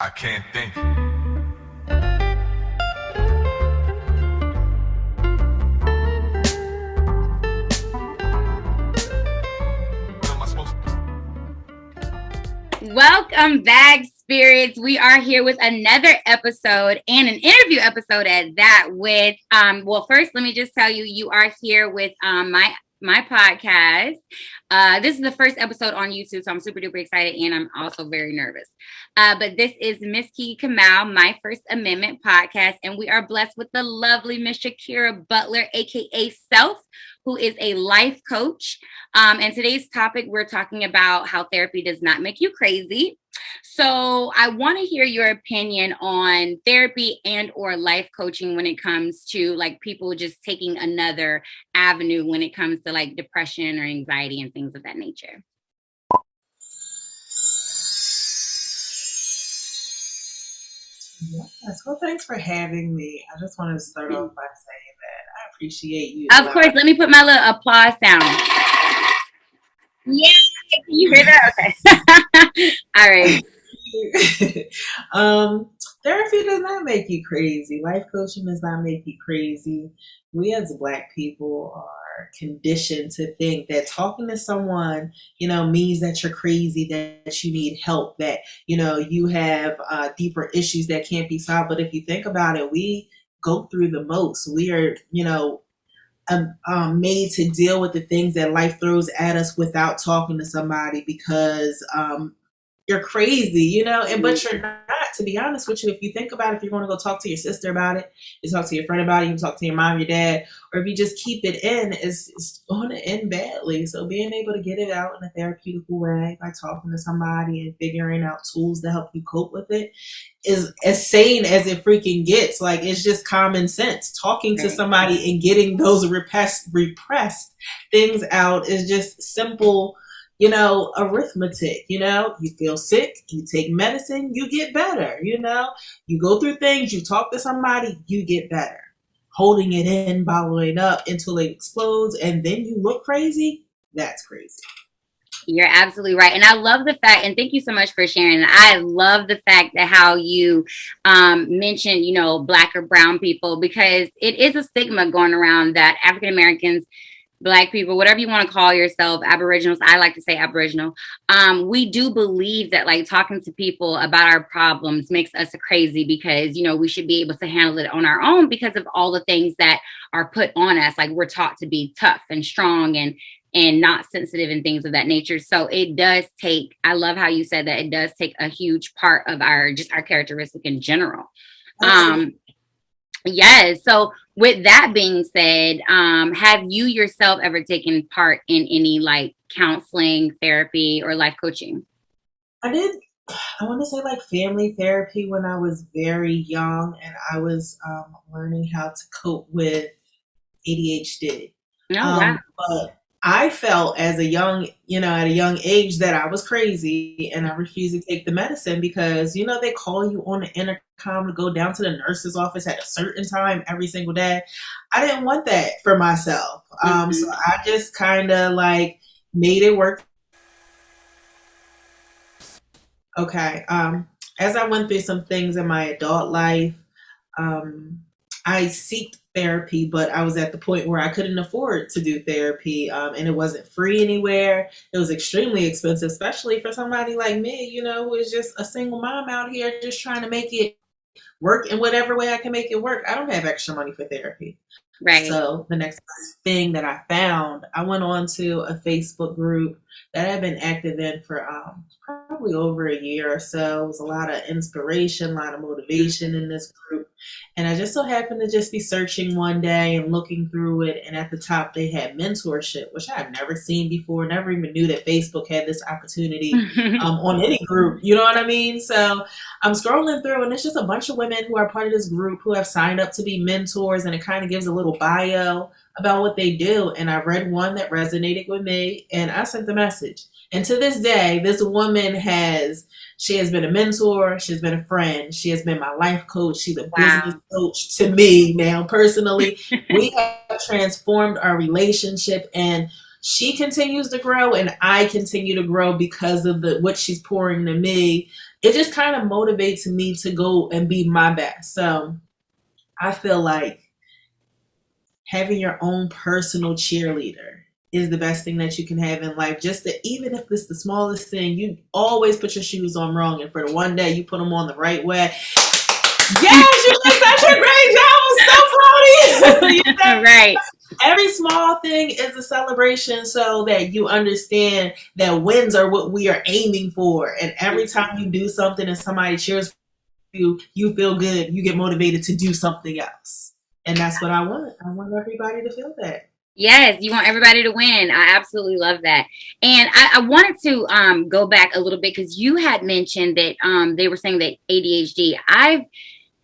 I can't think. What am I supposed to? Welcome back, spirits. We are here with another episode and an interview episode at that with well, first let me just tell you, you are here with my podcast. This is the first episode on YouTube, so I'm super duper excited and I'm also very nervous. But this is Miss Key Kamal, My First Amendment podcast, and we are blessed with the lovely Miss Shakira Butler, aka Self, who is a life coach. And today's topic, we're talking about how therapy does not make you crazy. So I want to hear your opinion on therapy and or life coaching when it comes to like people just taking another avenue when it comes to like depression or anxiety and things of that nature. Yes, well, thanks for having me. I just wanted to start off by saying that I appreciate you. Of course, let me put my little applause sound. Yeah, can you hear that? Okay. All right. Therapy does not make you crazy. Life coaching does not make you crazy. We as Black people are conditioned to think that talking to someone, means that you're crazy, that you need help, that, you have deeper issues that can't be solved. But if you think about it, we go through the most. We are, made to deal with the things that life throws at us without talking to somebody because you're crazy, but you're not, to be honest with you. If you think about it, if you're going to go talk to your sister about it, you talk to your friend about it, you talk to your mom, your dad, or if you just keep it in, it's going to end badly. So being able to get it out in a therapeutic way by talking to somebody and figuring out tools to help you cope with it is as sane as it freaking gets. Like, it's just common sense. Talking to somebody and getting those repressed things out is just simple, arithmetic. You feel sick, you take medicine, you get better. You go through things, you talk to somebody, you get better. Holding it in, bottling it up until it explodes, and then you look crazy, that's crazy. You're absolutely right. And I love the fact, and thank you so much for sharing. I love the fact that how you mentioned, Black or brown people, because it is a stigma going around that African Americans, Black people, whatever you want to call yourself, Aboriginals, I like to say Aboriginal, we do believe that like talking to people about our problems makes us crazy because, we should be able to handle it on our own because of all the things that are put on us. Like we're taught to be tough and strong and not sensitive and things of that nature. So it does take, I love how you said that it does take a huge part of our characteristic in general. Yes. So with that being said, have you yourself ever taken part in any like counseling, therapy, or life coaching? I did. I want to say like family therapy when I was very young, and I was learning how to cope with ADHD. Oh, wow. But I felt as a young, at a young age that I was crazy and I refused to take the medicine because, they call you on the intercom to go down to the nurse's office at a certain time every single day. I didn't want that for myself. So I just kind of like made it work. Okay. As I went through some things in my adult life, I seeked therapy, but I was at the point where I couldn't afford to do therapy, and it wasn't free anywhere. It was extremely expensive, especially for somebody like me, who is just a single mom out here just trying to make it work in whatever way I can make it work. I don't have extra money for therapy. Right. So the next thing that I found, I went on to a Facebook group that I've been active in for probably over a year or so. It was a lot of inspiration, a lot of motivation in this group. And I just so happened to just be searching one day and looking through it. And at the top, they had mentorship, which I've never seen before. Never even knew that Facebook had this opportunity on any group. You know what I mean? So I'm scrolling through, and it's just a bunch of women who are part of this group who have signed up to be mentors. And it kind of gives a little bio about what they do. And I read one that resonated with me, and I sent the message. And to this day, this woman has been a mentor. She's been a friend. She has been my life coach. She's a business coach to me now personally. We have transformed our relationship, and she continues to grow and I continue to grow because of what she's pouring to me. it just kind of motivates me to go and be my best. So I feel like having your own personal cheerleader is the best thing that you can have in life. Just to, even if it's the smallest thing, you always put your shoes on wrong, and for the one day you put them on the right way. Yes, you did such a great job. I'm so proud of you. You know? Right. Every small thing is a celebration, so that you understand that wins are what we are aiming for. And every time you do something and somebody cheers for you, you feel good. You get motivated to do something else. And that's what I want. I want everybody to feel that. Yes, you want everybody to win. I absolutely love that. And I wanted to go back a little bit because you had mentioned that they were saying that ADHD.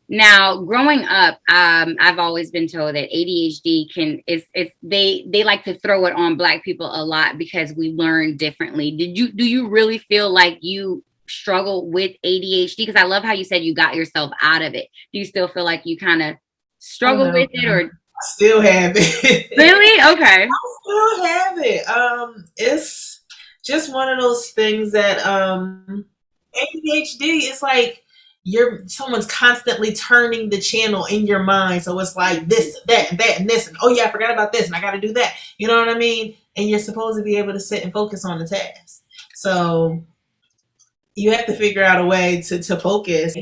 Now, growing up, I've always been told that ADHD they like to throw it on Black people a lot because we learn differently. Do you really feel like you struggle with ADHD? Because I love how you said you got yourself out of it. Do you still feel like you kind of struggle with it, or I still have it? really? Okay. I still have it. It's just one of those things that ADHD is like someone's constantly turning the channel in your mind. So it's like this, that, and this, and oh yeah, I forgot about this, and I got to do that. You know what I mean? And you're supposed to be able to sit and focus on the task. So you have to figure out a way to focus.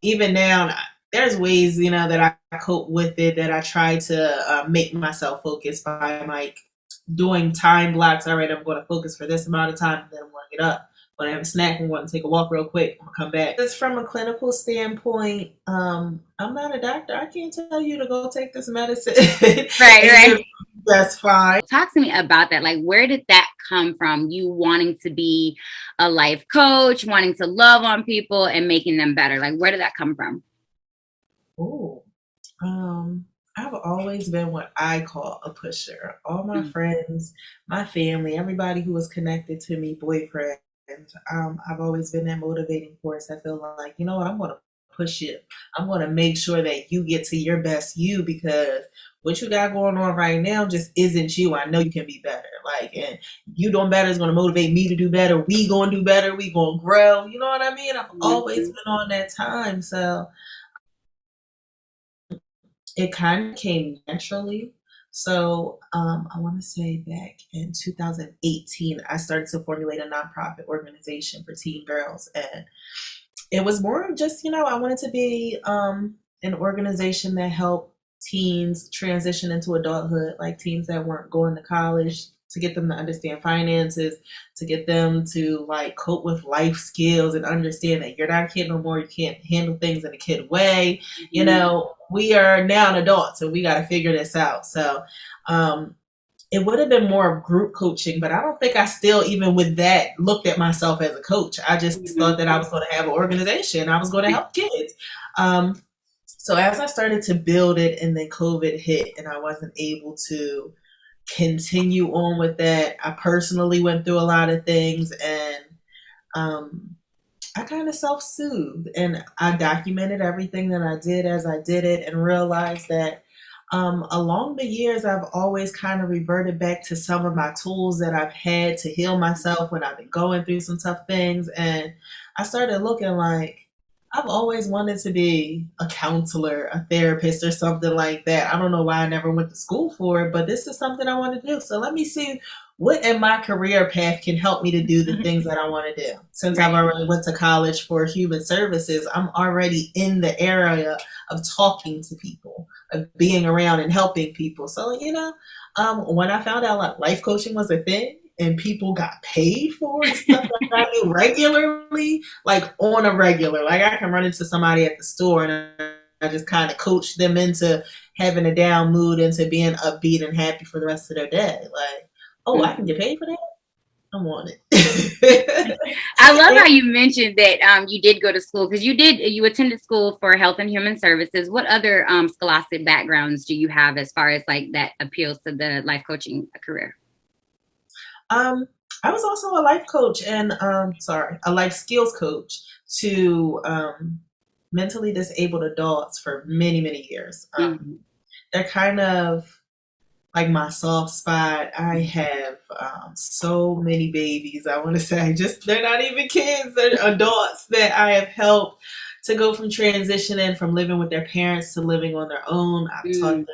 Even now, there's ways, that I cope with it, that I try to make myself focus by like doing time blocks. All right, I'm going to focus for this amount of time, and then I'm going to get up. When I have a snack, I'm going to take a walk real quick. I'm going to come back. Just from a clinical standpoint, I'm not a doctor. I can't tell you to go take this medicine. Right. That's fine. Talk to me about that. Like, where did that come from? You wanting to be a life coach, wanting to love on people and making them better. Like, where did that come from? Oh, I've always been what I call a pusher. All my friends, my family, everybody who was connected to me, boyfriend, I've always been that motivating force. I feel like, you know what, I'm going to push you. I'm going to make sure that you get to your best you, because what you got going on right now just isn't you. I know you can be better. Like, and you doing better is going to motivate me to do better. We going to do better. We going to grow. You know what I mean? I've always been on that time. So it kind of came naturally. So I want to say back in 2018, I started to formulate a nonprofit organization for teen girls. And it was more of just, I wanted to be an organization that helped teens transition into adulthood, like teens that weren't going to college, to get them to understand finances, to get them to like cope with life skills and understand that you're not a kid no more. You can't handle things in a kid way. We are now an adult, so we got to figure this out. So it would have been more of group coaching, but I don't think I still, even with that, looked at myself as a coach. I just thought that I was going to have an organization. I was going to help kids. So as I started to build it, and then COVID hit and I wasn't able to continue on with that, I personally went through a lot of things, and I kind of self-soothed, and I documented everything that I did as I did it, and realized that along the years, I've always kind of reverted back to some of my tools that I've had to heal myself when I've been going through some tough things. And I started looking like, I've always wanted to be a counselor, a therapist, or something like that. I don't know why I never went to school for it, but this is something I want to do. So let me see what in my career path can help me to do the things that I want to do. Since I've already went to college for human services, I'm already in the area of talking to people, of being around and helping people. So, when I found out like life coaching was a thing, and people got paid for it, stuff that I do regularly, like on a regular. Like I can run into somebody at the store and I just kind of coach them into having a down mood, into being upbeat and happy for the rest of their day. Like, oh, I can get paid for that? I want it. I love how you mentioned that you did go to school, because you attended school for health and human services. What other scholastic backgrounds do you have as far as like that appeals to the life coaching career? I was also a life coach and a life skills coach to mentally disabled adults for many, many years. They're kind of like my soft spot. I have so many babies. I want to say, just they're not even kids; they're adults that I have helped to go from transitioning from living with their parents to living on their own. I've taught Mm.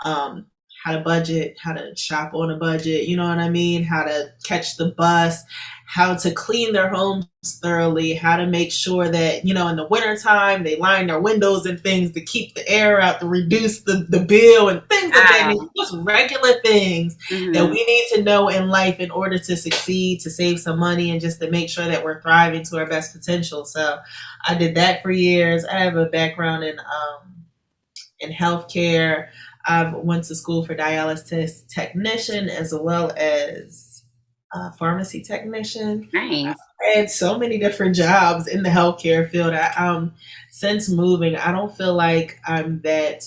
them how to budget, how to shop on a budget. You know what I mean? How to catch the bus, how to clean their homes thoroughly, how to make sure that, in the wintertime they line their windows and things to keep the air out, to reduce the bill and things of that nature. Wow. Just regular things that Hmm. we need to know in life in order to succeed, to save some money, and just to make sure that we're thriving to our best potential. So I did that for years. I have a background in healthcare. I've went to school for dialysis technician as well as pharmacy technician. Nice. I had so many different jobs in the healthcare field. Since moving, I don't feel like I'm that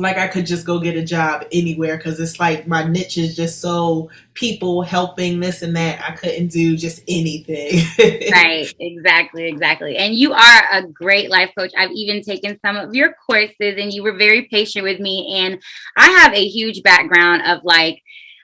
like I could just go get a job anywhere, because it's like my niche is just so people helping this and that. I couldn't do just anything. Right, exactly. And you are a great life coach. I've even taken some of your courses and you were very patient with me. And I have a huge background of like,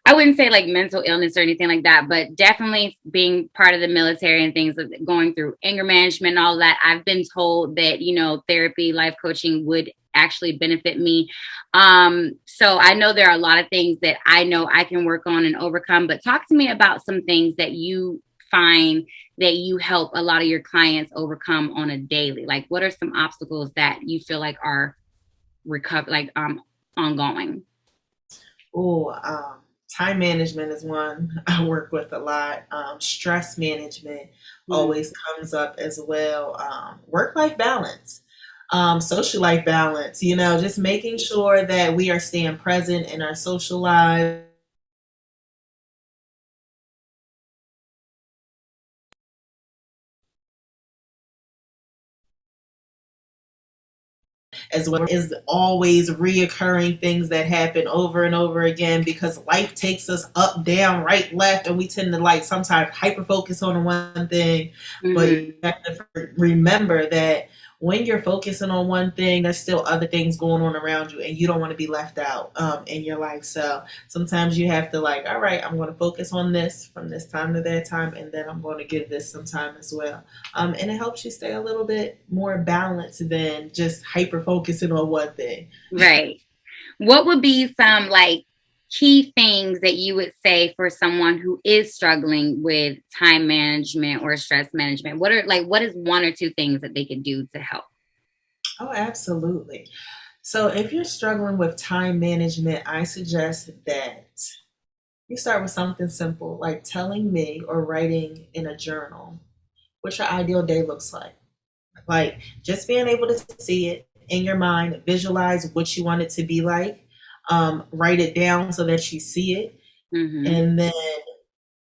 I wouldn't say like mental illness or anything like that, but definitely being part of the military and things, going through anger management and all that. I've been told that, therapy, life coaching would actually benefit me. So I know there are a lot of things that I know I can work on and overcome, but talk to me about some things that you find that you help a lot of your clients overcome on a daily. Like, what are some obstacles that you feel like are ongoing? Oh, time management is one I work with a lot. Stress management Mm. always comes up as well. Work-life balance, social life balance, just making sure that we are staying present in our social lives, as well as always reoccurring things that happen over and over again, because life takes us up, down, right, left, and we tend to like sometimes hyper focus on one thing. But Hmm. you have to remember that when you're focusing on one thing, there's still other things going on around you, and you don't want to be left out in your life. So sometimes you have to like, all right, I'm going to focus on this from this time to that time, and then I'm going to give this some time as well. And it helps you stay a little bit more balanced than just hyper focusing on one thing. Right. What would be some like key things that you would say for someone who is struggling with time management or stress management? What is one or two things that they could do to help? Oh, absolutely. So if you're struggling with time management, I suggest that you start with something simple, like telling me or writing in a journal what your ideal day looks like. Like just being able to see it in your mind, visualize what you want it to be like, write it down so that you see it, Hmm. and then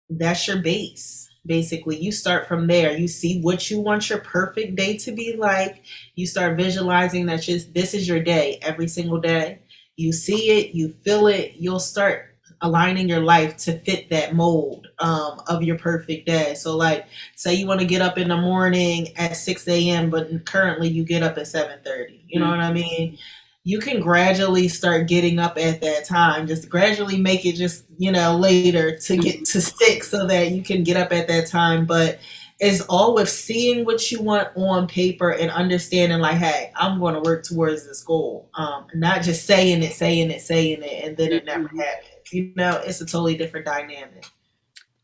that's your base. Basically, you start from there. You see what you want your perfect day to be like. You start visualizing that this is your day every single day. You see it, you feel it, you'll start aligning your life to fit that mold of your perfect day. So, like, say you want to get up in the morning at 6 a.m., but currently you get up at 7:30. You know what I mean? You can gradually start getting up at that time. Just gradually make it just, later to get to 6 so that you can get up at that time. But it's all with seeing what you want on paper and understanding like, hey, I'm going to work towards this goal. Not just saying it, and then it never Hmm. happens. It's a totally different dynamic.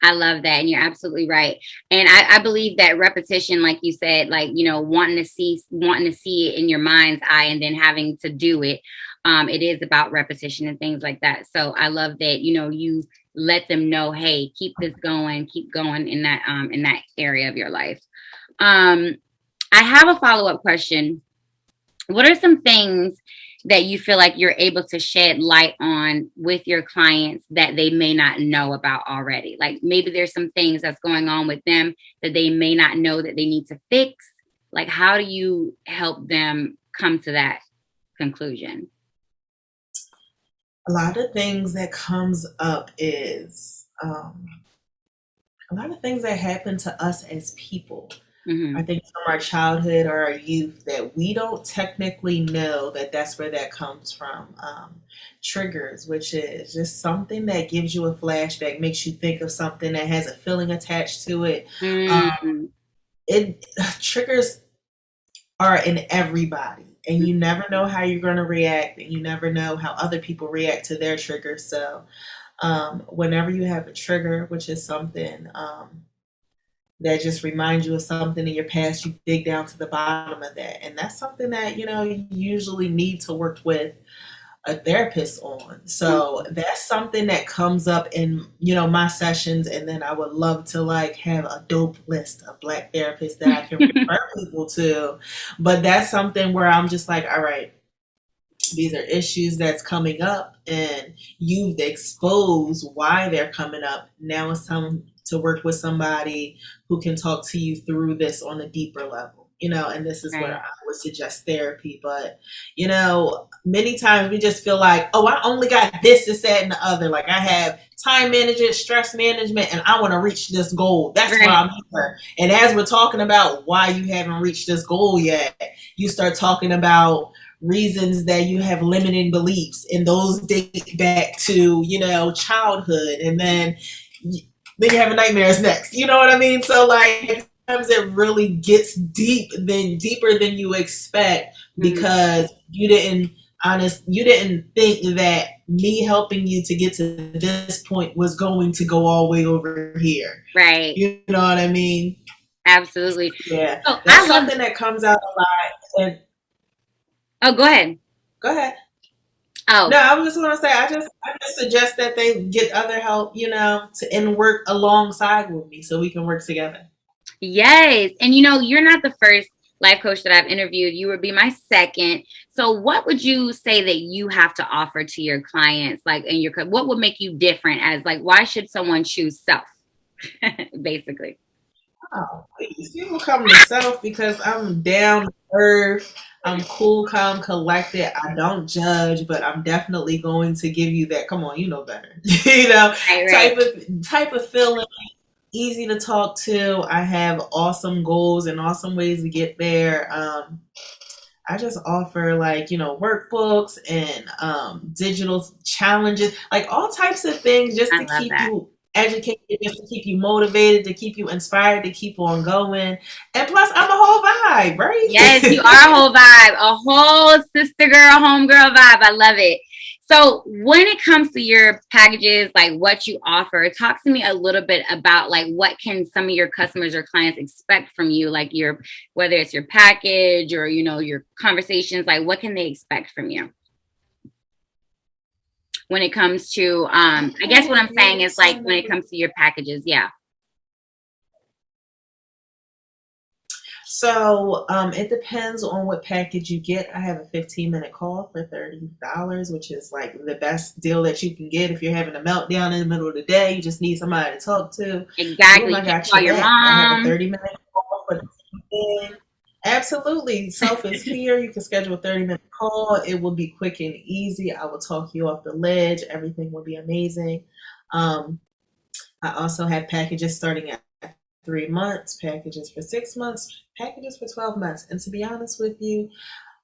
I love that. And you're absolutely right. And I believe that repetition, like you said, like, wanting to see it in your mind's eye and then having to do it. It is about repetition and things like that. So I love that, you let them know, hey, keep this going, keep going in that area of your life. Um, I have a follow-up question. What are some things that you feel like you're able to shed light on with your clients that they may not know about already? Like maybe there's some things that's going on with them that they may not know that they need to fix. Like, how do you help them come to that conclusion? A lot of things that comes up is a lot of things that happen to us as people. I think from our childhood or our youth that we don't technically know that that's where that comes from. Triggers, which is just something that gives you a flashback, makes you think of something that has a feeling attached to it. It triggers are in everybody, and you never know how you're going to react, and you never know how other people react to their triggers. So whenever you have a trigger, which is something that just reminds you of something in your past, you dig down to the bottom of that. And that's something that, you usually need to work with a therapist on. So that's something that comes up in, my sessions. And then I would love to have a dope list of Black therapists that I can refer people to. But that's something where I'm just like, all right, these are issues that's coming up and you've exposed why they're coming up. Now it's time to work with somebody who can talk to you through this on a deeper level, and this is where I would suggest therapy. But, many times we just feel like, oh, I only got this, that, and the other. Like I have time management, stress management, and I want to reach this goal. That's why I'm here. And as we're talking about why you haven't reached this goal yet, you start talking about reasons that you have limiting beliefs, and those date back to, childhood. And then you have nightmares next. You know what I mean? So sometimes it really gets deeper than you expect, because you didn't think that me helping you to get to this point was going to go all the way over here. Right. You know what I mean? Absolutely. Yeah. So that's something that comes out a lot. Oh, go ahead. Go ahead. Oh. No, I was just going to say, I just suggest that they get other help, and work alongside with me so we can work together. Yes. And you're not the first life coach that I've interviewed. You would be my second. So what would you say that you have to offer to your clients? What would make you different as why should someone choose self? Basically. Oh, please. People come to self because I'm down to earth. I'm cool, calm, collected. I don't judge, but I'm definitely going to give you that. Come on, you know better. Type of feeling. Easy to talk to. I have awesome goals and awesome ways to get there. I just offer workbooks and digital challenges, all types of things just to keep you educated, just to keep you motivated, to keep you inspired, to keep on going. And plus, I'm a whole vibe, right? Yes, you are a whole vibe, a whole sister girl, homegirl vibe. I love it. So when it comes to your packages, what you offer, talk to me a little bit about what can some of your customers or clients expect from you, whether it's your package or, your conversations, what can they expect from you? When it comes to, I guess what I'm saying is when it comes to your packages. Yeah. So it depends on what package you get. I have a 15-minute call for $30, which is the best deal that you can get if you're having a meltdown in the middle of the day. You just need somebody to talk to. Exactly. You can call your mom. I have a 30-minute call for the day. Absolutely. Self is here. You can schedule a 30-minute call. It will be quick and easy. I will talk you off the ledge. Everything will be amazing. I also have packages starting at 3 months, packages for 6 months, packages for 12 months. And to be honest with you,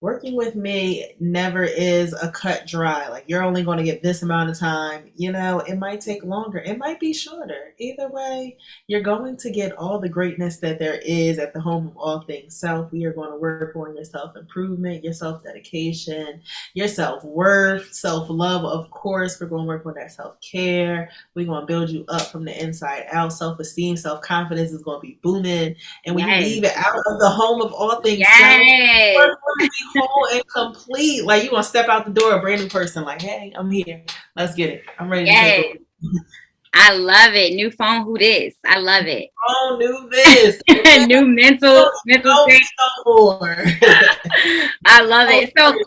working with me never is a cut dry. You're only going to get this amount of time. It might take longer. It might be shorter. Either way, you're going to get all the greatness that there is at the home of all things self. We are going to work on your self-improvement, your self-dedication, your self-worth, self-love. Of course, we're going to work on that self-care. We're going to build you up from the inside out. Self-esteem, self-confidence is going to be booming. And when you leave it out of the home of all things self, we're going to be whole and complete. You're gonna step out the door a brand new person. Hey, I'm here. Let's get it. I'm ready to take over. I love it. New phone, who this? I love it. Oh, new this. New mental state. I love it. So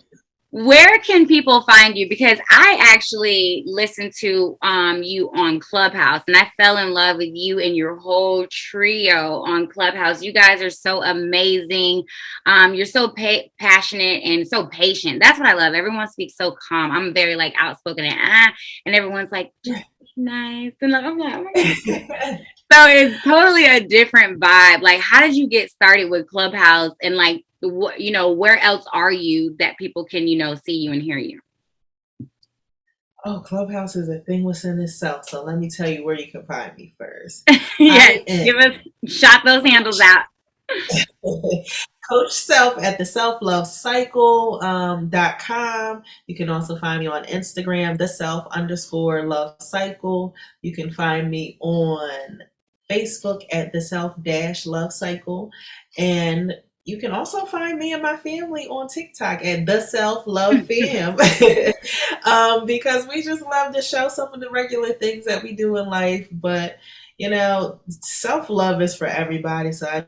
where can people find you? Because I actually listened to you on Clubhouse, and I fell in love with you and your whole trio on Clubhouse. You guys are so amazing. You're so passionate and so patient. That's what I love. Everyone speaks so calm. I'm very outspoken and everyone's just nice. And I'm like, oh my God. So it's totally a different vibe. Like, how did you get started with Clubhouse, and like, what, where else are you that people can, see you and hear you? Oh, Clubhouse is a thing within itself. So let me tell you where you can find me first. Yes, I am give us shot those handles out. Coach Self at the Self Love Cycle .com. You can also find me on Instagram, the Self underscore Love Cycle. You can find me on Facebook at the Self Dash Love Cycle. And you can also find me and my family on TikTok at the Self Love Fam. Because we just love to show some of the regular things that we do in life. But, self love is for everybody. So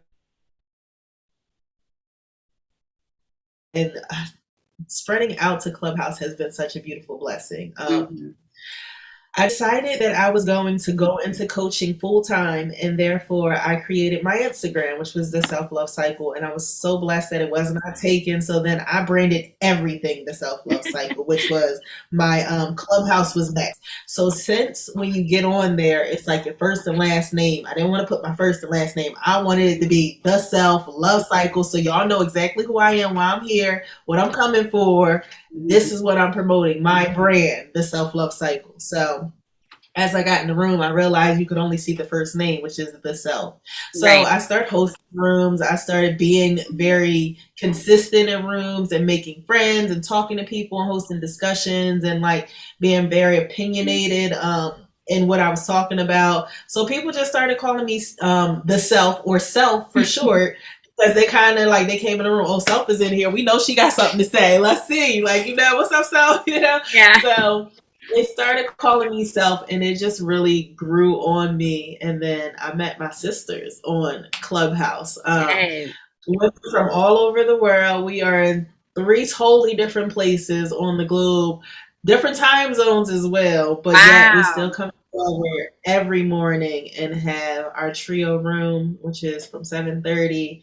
and spreading out to Clubhouse has been such a beautiful blessing. Mhm. I decided that I was going to go into coaching full time, and therefore I created my Instagram, which was the Self Love Cycle. And I was so blessed that it was not taken. So then I branded everything the Self Love Cycle, which was my Clubhouse was next. So since when you get on there, it's like your first and last name. I didn't want to put my first and last name. I wanted it to be the Self Love Cycle. So y'all know exactly who I am, why I'm here, what I'm coming for. This is what I'm promoting, my brand, the Self Love Cycle. So as I got in the room, I realized you could only see the first name, which is the self. So Right. I started hosting rooms. I started being very consistent in rooms and making friends and talking to people and hosting discussions and like being very opinionated in what I was talking about. So people just started calling me the self, or self for short. Because they kind of like, they came in the room, oh, Self is in here. We know she got something to say. Let's see. Like, what's up, Self? Yeah. So they started calling me Self, and it just really grew on me. And then I met my sisters on Clubhouse. Yes. Women from all over the world. We are in 3 totally different places on the globe, different time zones as well. But yet we still Wow. come together every morning and have our trio room, which is from 7:30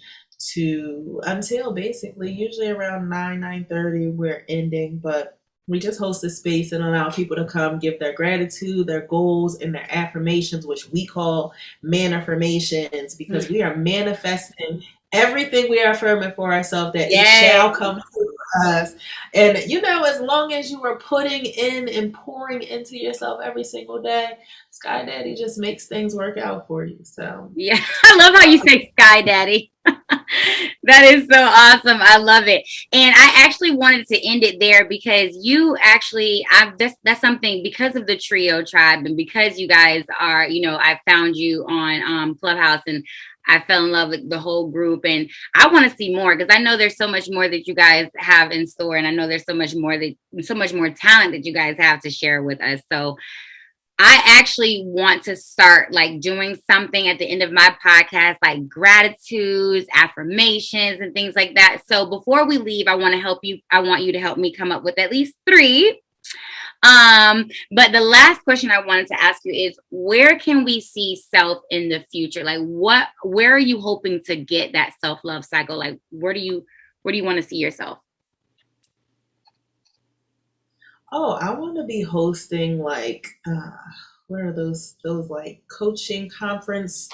to until basically usually around 9:30 we're ending. But we just host a space and allow people to come give their gratitude, their goals, and their affirmations, which we call affirmations, because we are manifesting everything we are affirming for ourselves, that it shall come to us. And as long as you are putting in and pouring into yourself every single day, Sky Daddy just makes things work out for you. So Yeah, I love how you say Sky Daddy. That is so awesome. I love it. And I actually wanted to end it there because you actually, that's something, because of the trio tribe and because you guys are, I found you on Clubhouse, and I fell in love with the whole group, and I want to see more, because I know there's so much more that you guys have in store, and I know there's so much more talent that you guys have to share with us. So I actually want to start like doing something at the end of my podcast, like gratitudes, affirmations, and things like that. So before we leave, I want you to help me come up with at least 3. But the last question I wanted to ask you is, where can we see Self in the future? Like, where are you hoping to get that self-love cycle? Like, where do you want to see yourself? Oh, I want to be hosting like where are those like coaching conferences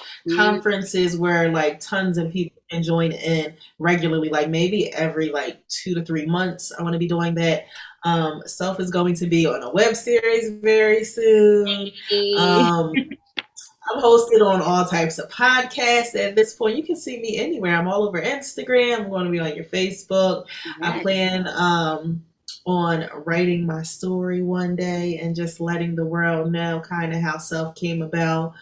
where like tons of people can join in regularly, like maybe every like 2 to 3 months. I want to be doing that. Self is going to be on a web series very soon. I'm hosted on all types of podcasts at this point. You can see me anywhere. I'm all over Instagram. I'm going to be on your Facebook. Yes. I plan on writing my story one day and just letting the world know kind of how Self came about.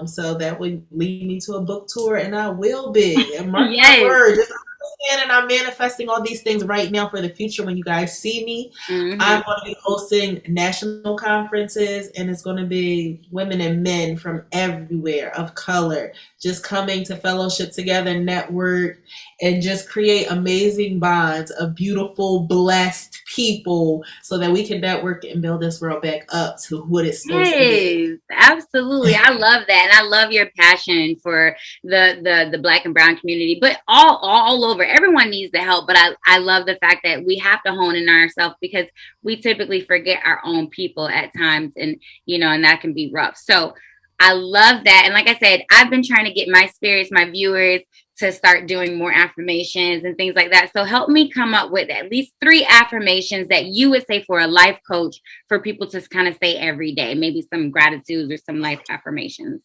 So that would lead me to a book tour, and I will be. And mark my word, just understand, and I'm manifesting all these things right now for the future. When you guys see me, I'm going to be hosting national conferences, and it's going to be women and men from everywhere of color just coming to fellowship together, network, and just create amazing bonds of beautiful, blessed people, so that we can network and build this world back up to what it's supposed to be. Absolutely. I love that. And I love your passion for the Black and brown community, but all over. Everyone needs the help. But I love the fact that we have to hone in on ourselves, because we typically forget our own people at times, and and that can be rough. So I love that. And like I said, I've been trying to get my spirits, my viewers, to start doing more affirmations and things like that. So help me come up with at least 3 affirmations that you would say for a life coach for people to kind of say every day. Maybe some gratitudes or some life affirmations.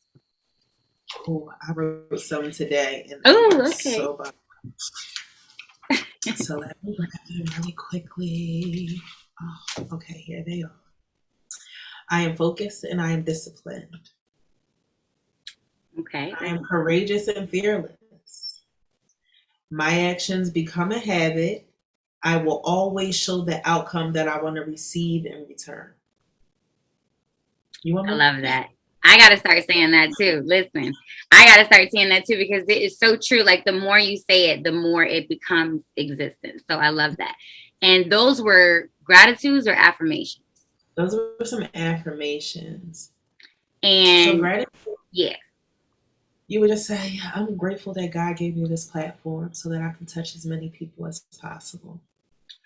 Oh, I wrote some today. Oh, okay. So let me grab them really quickly. Oh, okay, here they are. I am focused and I am disciplined. Okay. I am courageous and fearless. My actions become a habit. I will always show the outcome that I want to receive in return. I love that. I got to start saying that too. Listen, I got to start saying that too, because it is so true. Like the more you say it, the more it becomes existence. So I love that. And those were gratitudes or affirmations? Those were some affirmations. And so gratitude. Yeah. You would just say, I'm grateful that God gave me this platform so that I can touch as many people as possible.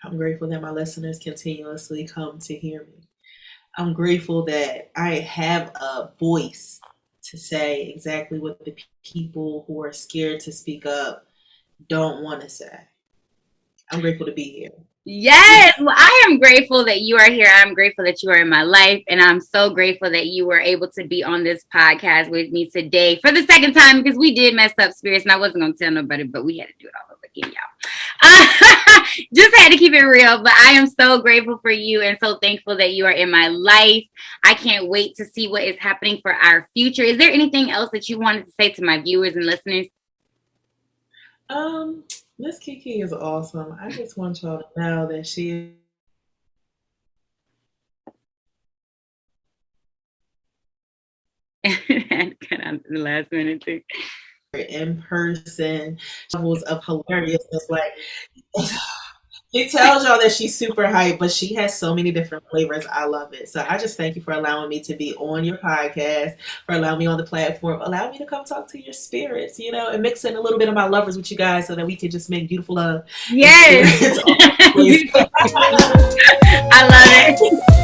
I'm grateful that my listeners continuously come to hear me. I'm grateful that I have a voice to say exactly what the people who are scared to speak up don't want to say. I'm grateful to be here. Yes. Well, I am grateful that you are here. I'm grateful that you are in my life. And I'm so grateful that you were able to be on this podcast with me today for the second time, because we did mess up spirits and I wasn't going to tell nobody, but we had to do it all over again, y'all. Just had to keep it real. But I am so grateful for you and so thankful that you are in my life. I can't wait to see what is happening for our future. Is there anything else that you wanted to say to my viewers and listeners? Miss Kiki is awesome. I just want y'all to know that she cut out the last minute too. In person, levels of hilariousness. Like she tells y'all that she's super hype, but she has so many different flavors. I love it. So I just thank you for allowing me to be on your podcast, for allowing me on the platform, allowing me to come talk to your spirits, and mix in a little bit of my lovers with you guys so that we can just make beautiful love. Yes. I love it.